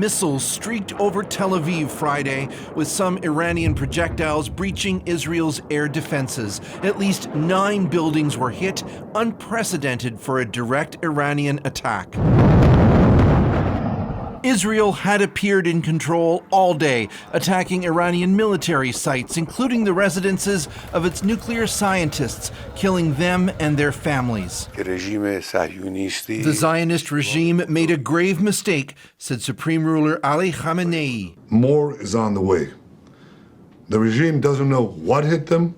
missiles streaked over Tel Aviv Friday, with some Iranian projectiles breaching Israel's air defenses. At least 9 buildings were hit, unprecedented for a direct Iranian attack. Israel had appeared in control all day, attacking Iranian military sites, including the residences of its nuclear scientists, killing them and their families. The Zionist regime made a grave mistake, said Supreme Ruler Ali Khamenei. More is on the way. The regime doesn't know what hit them.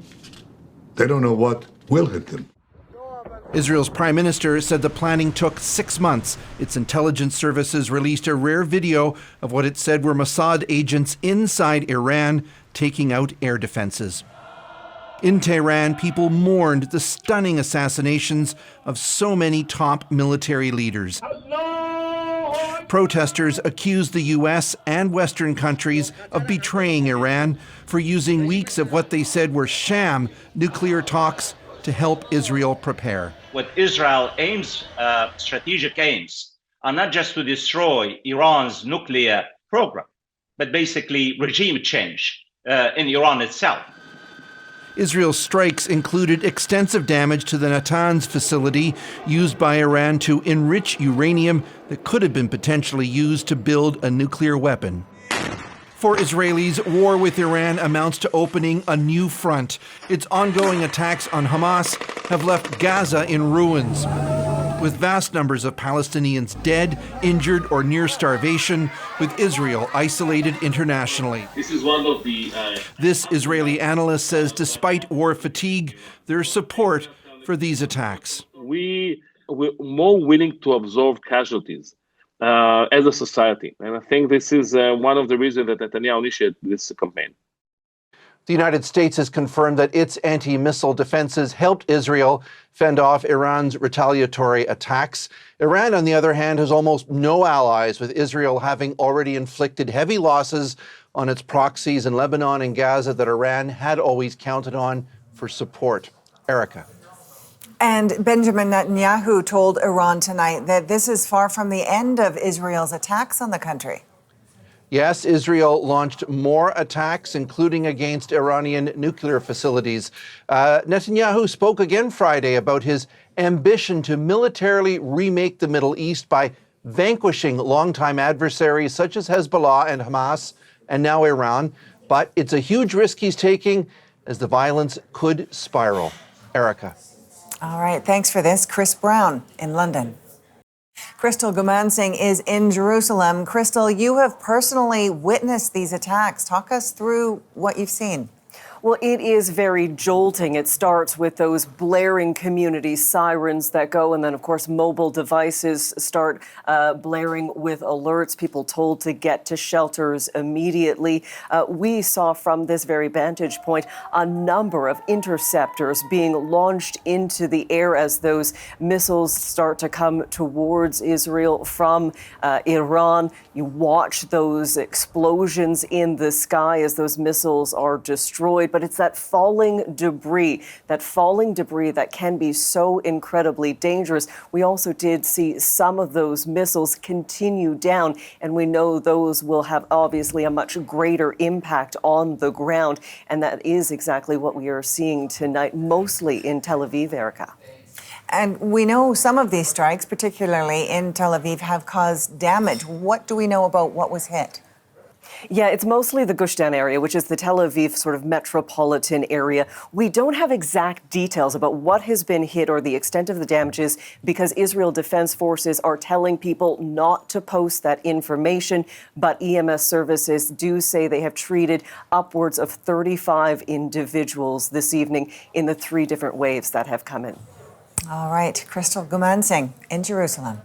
They don't know what will hit them. Israel's prime minister said the planning took 6 months. Its intelligence services released a rare video of what it said were Mossad agents inside Iran taking out air defenses. In Tehran, people mourned the stunning assassinations of so many top military leaders. Protesters accused the U.S. and Western countries of betraying Iran for using weeks of what they said were sham nuclear talks to help Israel prepare. What Israel strategic aims, are not just to destroy Iran's nuclear program, but basically regime change in Iran itself. Israel's strikes included extensive damage to the Natanz facility used by Iran to enrich uranium that could have been potentially used to build a nuclear weapon. For Israelis, war with Iran amounts to opening a new front. Its ongoing attacks on Hamas have left Gaza in ruins, with vast numbers of Palestinians dead, injured, or near starvation, with Israel isolated internationally. This is one of the... This Israeli analyst says despite war fatigue, there's support for these attacks. We're more willing to absorb casualties as a society. And I think this is one of the reasons that Netanyahu initiated this campaign. The United States has confirmed that its anti-missile defenses helped Israel fend off Iran's retaliatory attacks. Iran, on the other hand, has almost no allies, with Israel having already inflicted heavy losses on its proxies in Lebanon and Gaza that Iran had always counted on for support. Erica. And Benjamin Netanyahu told Iran tonight that this is far from the end of Israel's attacks on the country. Yes, Israel launched more attacks, including against Iranian nuclear facilities. Netanyahu spoke again Friday about his ambition to militarily remake the Middle East by vanquishing longtime adversaries such as Hezbollah and Hamas, and now Iran. But it's a huge risk he's taking, as the violence could spiral. Erica. All right, thanks for this. Chris Brown in London. Crystal Gumansing is in Jerusalem. Crystal, you have personally witnessed these attacks. Talk us through what you've seen. Well, it is very jolting. It starts with those blaring community sirens that go, and then, of course, mobile devices start blaring with alerts, people told to get to shelters immediately. We saw from this very vantage point a number of interceptors being launched into the air as those missiles start to come towards Israel from Iran. You watch those explosions in the sky as those missiles are destroyed. But it's that falling debris that can be so incredibly dangerous. We also did see some of those missiles continue down, and we know those will have obviously a much greater impact on the ground. And that is exactly what we are seeing tonight, mostly in Tel Aviv, Erica. And we know some of these strikes, particularly in Tel Aviv, have caused damage. What do we know about what was hit? Yeah, it's mostly the Gush Dan area, which is the Tel Aviv sort of metropolitan area. We don't have exact details about what has been hit or the extent of the damages because Israel Defense Forces are telling people not to post that information. But EMS services do say they have treated upwards of 35 individuals this evening in the 3 different waves that have come in. All right, Crystal Gumansing in Jerusalem.